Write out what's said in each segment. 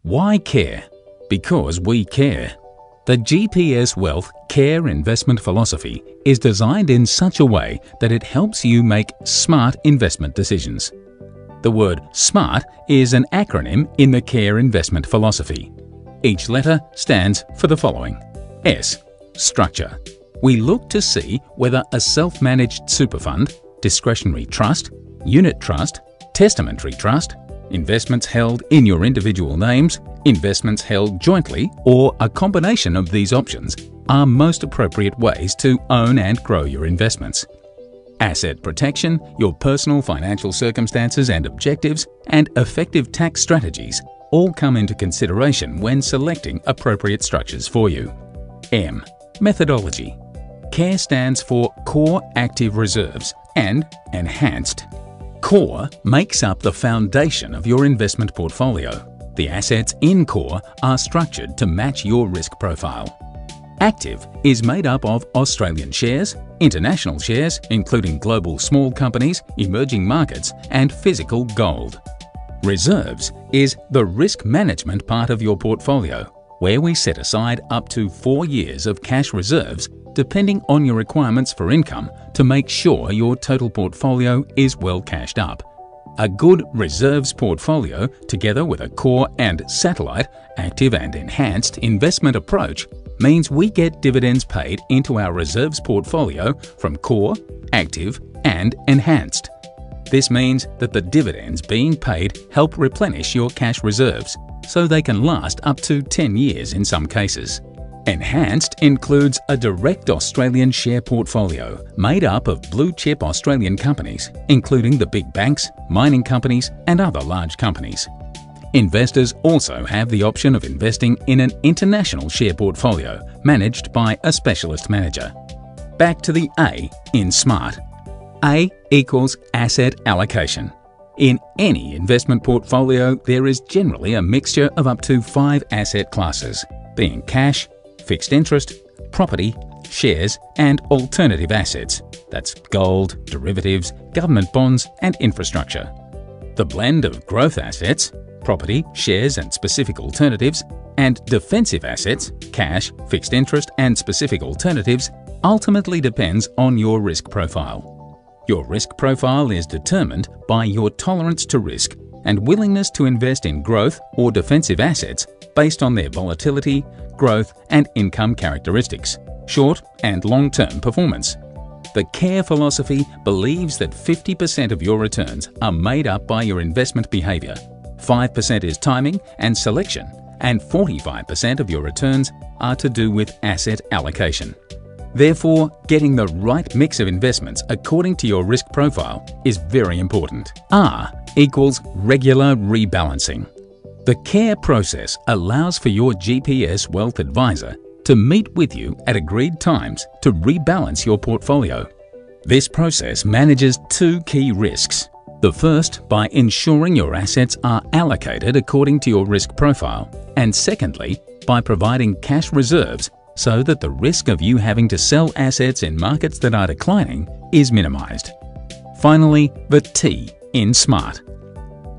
Why care? Because we care. The GPS Wealth Care investment philosophy is designed in such a way that it helps you make smart investment decisions. The word SMART is an acronym in the Care investment philosophy. Each letter stands for the following. S. Structure. We look to see whether a self-managed super fund, discretionary trust, unit trust, testamentary trust, investments held in your individual names, investments held jointly, or a combination of these options are most appropriate ways to own and grow your investments. Asset protection, your personal financial circumstances and objectives, and effective tax strategies all come into consideration when selecting appropriate structures for you. M. Methodology. CARE stands for Core Active Reserves and Enhanced. Core makes up the foundation of your investment portfolio. The assets in Core are structured to match your risk profile. Active is made up of Australian shares, international shares, including global small companies, emerging markets, and physical gold. Reserves is the risk management part of your portfolio, where we set aside up to 4 years of cash reserves depending on your requirements for income to make sure your total portfolio is well cashed up. A good reserves portfolio, together with a core and satellite, active and enhanced investment approach, means we get dividends paid into our reserves portfolio from core, active, and enhanced. This means that the dividends being paid help replenish your cash reserves, so they can last up to 10 years in some cases. Enhanced includes a direct Australian share portfolio made up of blue-chip Australian companies, including the big banks, mining companies, and other large companies. Investors also have the option of investing in an international share portfolio managed by a specialist manager. Back to the A in SMART. A equals asset allocation. In any investment portfolio, there is generally a mixture of up to 5 asset classes, being cash, fixed interest, property, shares, and alternative assets. That's gold, derivatives, government bonds, and infrastructure. The blend of growth assets, property, shares, and specific alternatives, and defensive assets, cash, fixed interest, and specific alternatives, ultimately depends on your risk profile. Your risk profile is determined by your tolerance to risk and willingness to invest in growth or defensive assets based on their volatility, growth, and income characteristics, short and long-term performance. The CARE philosophy believes that 50% of your returns are made up by your investment behavior, 5% is timing and selection, and 45% of your returns are to do with asset allocation. Therefore, getting the right mix of investments according to your risk profile is very important. R equals regular rebalancing. The CARE process allows for your GPS Wealth advisor to meet with you at agreed times to rebalance your portfolio. This process manages 2 key risks. The first, by ensuring your assets are allocated according to your risk profile, and secondly, by providing cash reserves so that the risk of you having to sell assets in markets that are declining is minimized. Finally, the T in SMART.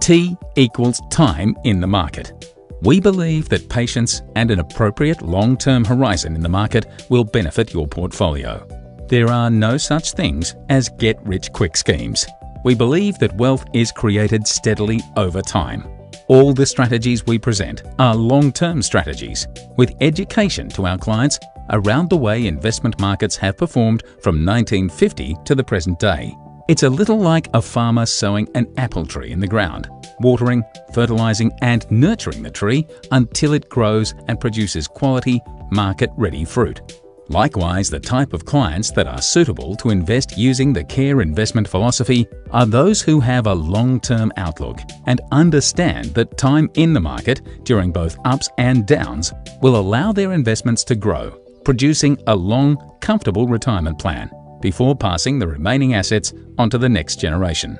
T equals time in the market. We believe that patience and an appropriate long-term horizon in the market will benefit your portfolio. There are no such things as get-rich-quick schemes. We believe that wealth is created steadily over time. All the strategies we present are long-term strategies, with education to our clients around the way investment markets have performed from 1950 to the present day. It's a little like a farmer sowing an apple tree in the ground, watering, fertilizing, and nurturing the tree until it grows and produces quality, market-ready fruit. Likewise, the type of clients that are suitable to invest using the CARE investment philosophy are those who have a long-term outlook and understand that time in the market during both ups and downs will allow their investments to grow, producing a long, comfortable retirement plan before passing the remaining assets onto the next generation.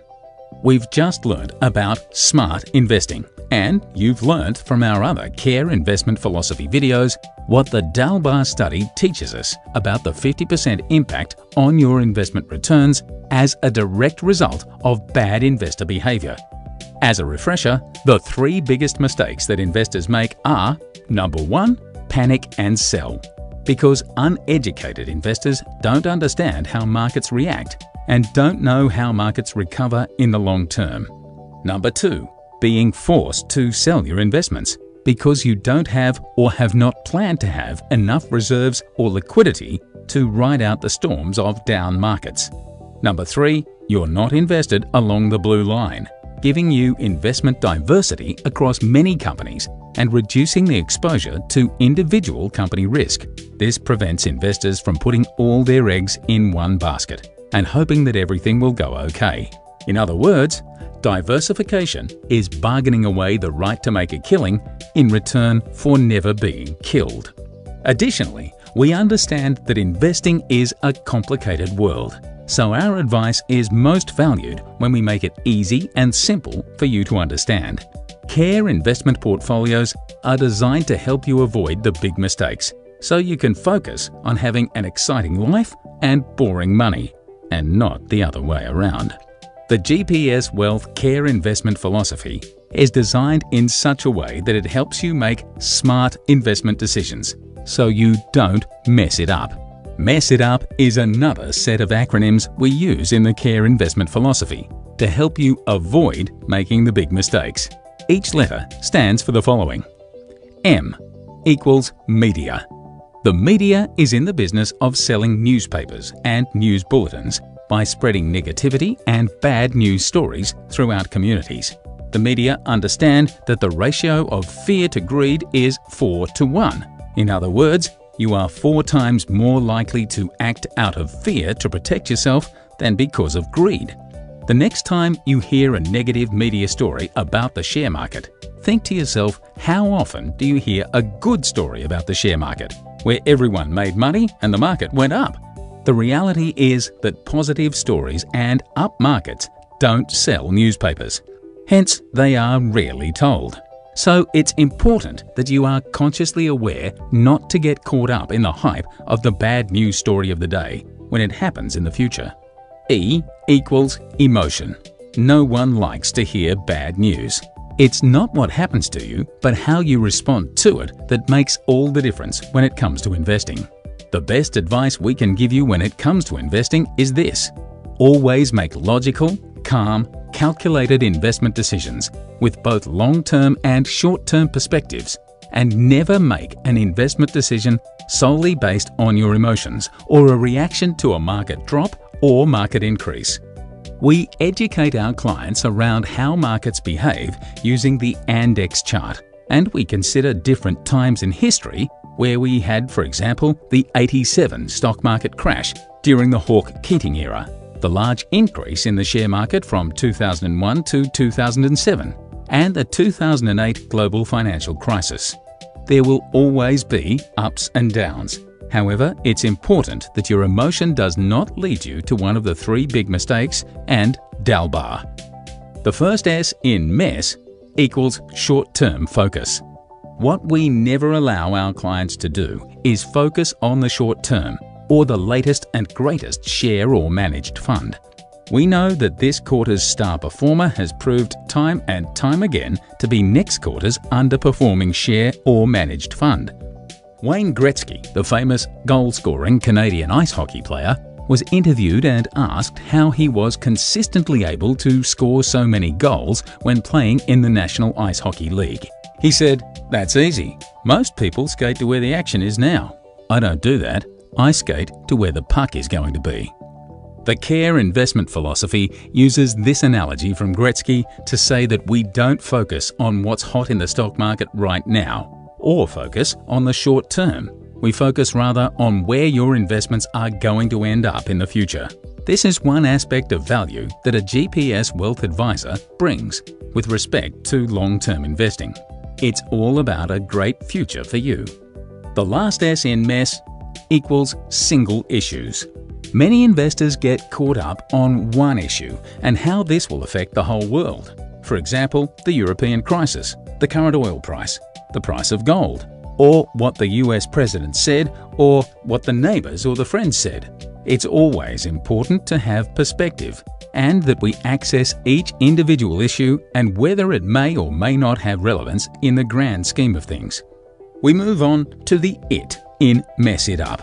We've just learned about smart investing, and you've learned from our other CARE investment philosophy videos what the Dalbar study teaches us about the 50% impact on your investment returns as a direct result of bad investor behavior. As a refresher, the 3 biggest mistakes that investors make are: number 1, panic and sell, because uneducated investors don't understand how markets react and don't know how markets recover in the long term. Number 2, being forced to sell your investments because you don't have or have not planned to have enough reserves or liquidity to ride out the storms of down markets. Number 3, you're not invested along the blue line, giving you investment diversity across many companies and reducing the exposure to individual company risk. This prevents investors from putting all their eggs in one basket and hoping that everything will go okay. In other words, diversification is bargaining away the right to make a killing in return for never being killed. Additionally, we understand that investing is a complicated world, so our advice is most valued when we make it easy and simple for you to understand. Care investment portfolios are designed to help you avoid the big mistakes, so you can focus on having an exciting life and boring money, and not the other way around. The GPS Wealth Care investment philosophy is designed in such a way that it helps you make smart investment decisions, so you don't mess it up. Mess it up is another set of acronyms we use in the Care investment philosophy to help you avoid making the big mistakes. Each letter stands for the following. M equals media. The media is in the business of selling newspapers and news bulletins by spreading negativity and bad news stories throughout communities. The media understand that the ratio of fear to greed is 4:1. In other words, you are 4 times more likely to act out of fear to protect yourself than because of greed. The next time you hear a negative media story about the share market, think to yourself, how often do you hear a good story about the share market, where everyone made money and the market went up? The reality is that positive stories and up markets don't sell newspapers. Hence, they are rarely told. So it's important that you are consciously aware not to get caught up in the hype of the bad news story of the day when it happens in the future. E equals emotion. No one likes to hear bad news. It's not what happens to you, but how you respond to it that makes all the difference when it comes to investing. The best advice we can give you when it comes to investing is this: always make logical, calm, calculated investment decisions with both long-term and short-term perspectives, and never make an investment decision solely based on your emotions or a reaction to a market drop or market increase. We educate our clients around how markets behave using the Index chart, and we consider different times in history where we had, for example, the '87 stock market crash during the Hawke-Keating era, the large increase in the share market from 2001 to 2007, and the 2008 global financial crisis. There will always be ups and downs. However, it's important that your emotion does not lead you to one of the 3 big mistakes and dalbar. The first S in mess equals short-term focus. What we never allow our clients to do is focus on the short term or the latest and greatest share or managed fund. We know that this quarter's star performer has proved time and time again to be next quarter's underperforming share or managed fund. Wayne Gretzky, the famous goal-scoring Canadian ice hockey player, was interviewed and asked how he was consistently able to score so many goals when playing in the National Ice Hockey League. He said, "That's easy. Most people skate to where the action is now. I don't do that. I skate to where the puck is going to be." The Care investment philosophy uses this analogy from Gretzky to say that we don't focus on what's hot in the stock market right now, or focus on the short term. We focus rather on where your investments are going to end up in the future. This is one aspect of value that a GPS wealth advisor brings with respect to long-term investing. It's all about a great future for you. The last S in mess equals single issues. Many investors get caught up on one issue and how this will affect the whole world. For example, the European crisis, the current oil price, the price of gold, or what the US president said, or what the neighbors or the friends said. It's always important to have perspective. and that we access each individual issue and whether it may or may not have relevance in the grand scheme of things. We move on to the it in mess it up.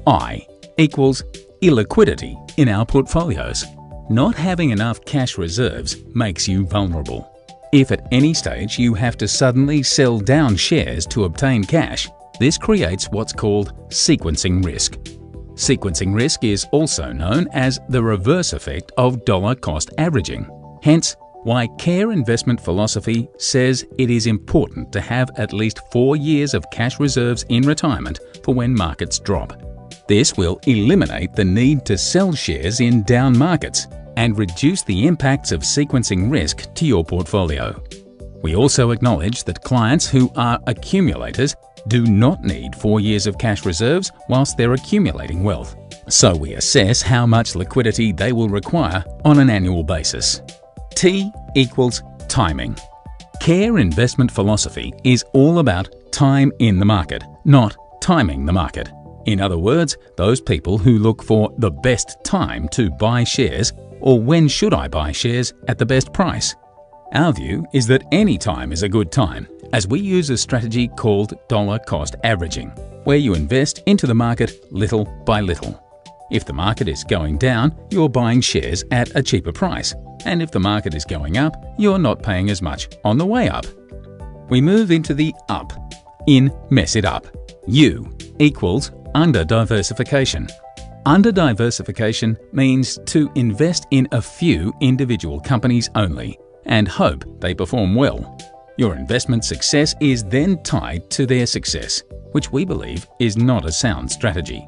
I equals illiquidity in our portfolios. Not having enough cash reserves makes you vulnerable. If at any stage you have to suddenly sell down shares to obtain cash, this creates what's called sequencing risk. Sequencing risk is also known as the reverse effect of dollar cost averaging. Hence, why Care Investment Philosophy says it is important to have at least 4 years of cash reserves in retirement for when markets drop. This will eliminate the need to sell shares in down markets and reduce the impacts of sequencing risk to your portfolio. We also acknowledge that clients who are accumulators do not need 4 years of cash reserves whilst they're accumulating wealth, so we assess how much liquidity they will require on an annual basis. T equals timing. Care Investment Philosophy is all about time in the market, not timing the market. In other words, those people who look for the best time to buy shares or when should I buy shares at the best price. Our view is that any time is a good time, as we use a strategy called dollar cost averaging, where you invest into the market little by little. If the market is going down, you're buying shares at a cheaper price, and if the market is going up, you're not paying as much on the way up. We move into the up in mess it up. U equals under diversification. Under diversification means to invest in a few individual companies only and hope they perform well. Your investment success is then tied to their success, which we believe is not a sound strategy.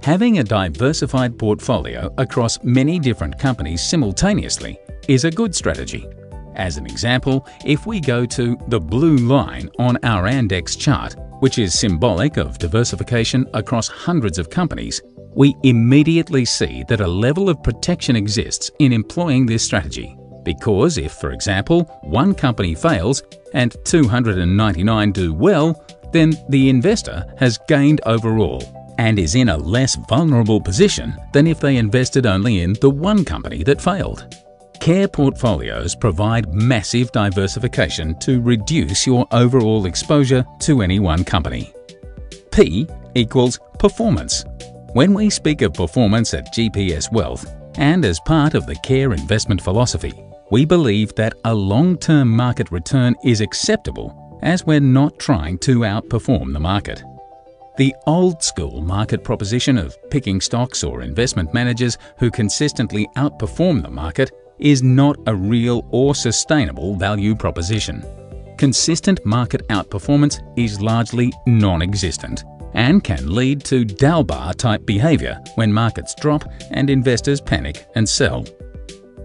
Having a diversified portfolio across many different companies simultaneously is a good strategy. As an example, if we go to the blue line on our index chart, which is symbolic of diversification across hundreds of companies, we immediately see that a level of protection exists in employing this strategy. Because if, for example, one company fails and 299 do well, then the investor has gained overall and is in a less vulnerable position than if they invested only in the one company that failed. Care portfolios provide massive diversification to reduce your overall exposure to any one company. P equals performance. When we speak of performance at GPS Wealth, and as part of the Care Investment Philosophy, we believe that a long-term market return is acceptable as we're not trying to outperform the market. The old-school market proposition of picking stocks or investment managers who consistently outperform the market is not a real or sustainable value proposition. Consistent market outperformance is largely non-existent and can lead to Dalbar-type behavior when markets drop and investors panic and sell.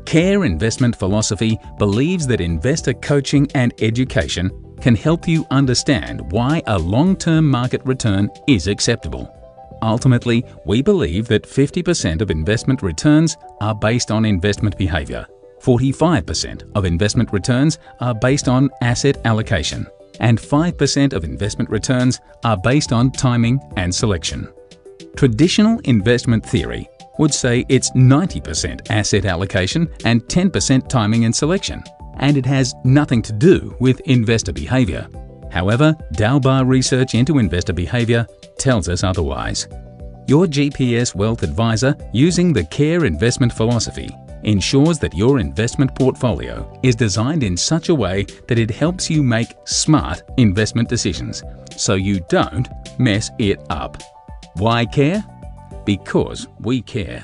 Care Investment Philosophy believes that investor coaching and education can help you understand why a long-term market return is acceptable. Ultimately, we believe that 50% of investment returns are based on investment behavior, 45% of investment returns are based on asset allocation, and 5% of investment returns are based on timing and selection. Traditional investment theory would say it's 90% asset allocation and 10% timing and selection, and it has nothing to do with investor behavior. However, Dalbar research into investor behavior tells us otherwise. Your GPS Wealth advisor using the Care Investment Philosophy ensures that your investment portfolio is designed in such a way that it helps you make smart investment decisions, so you don't mess it up. Why care? Because we care.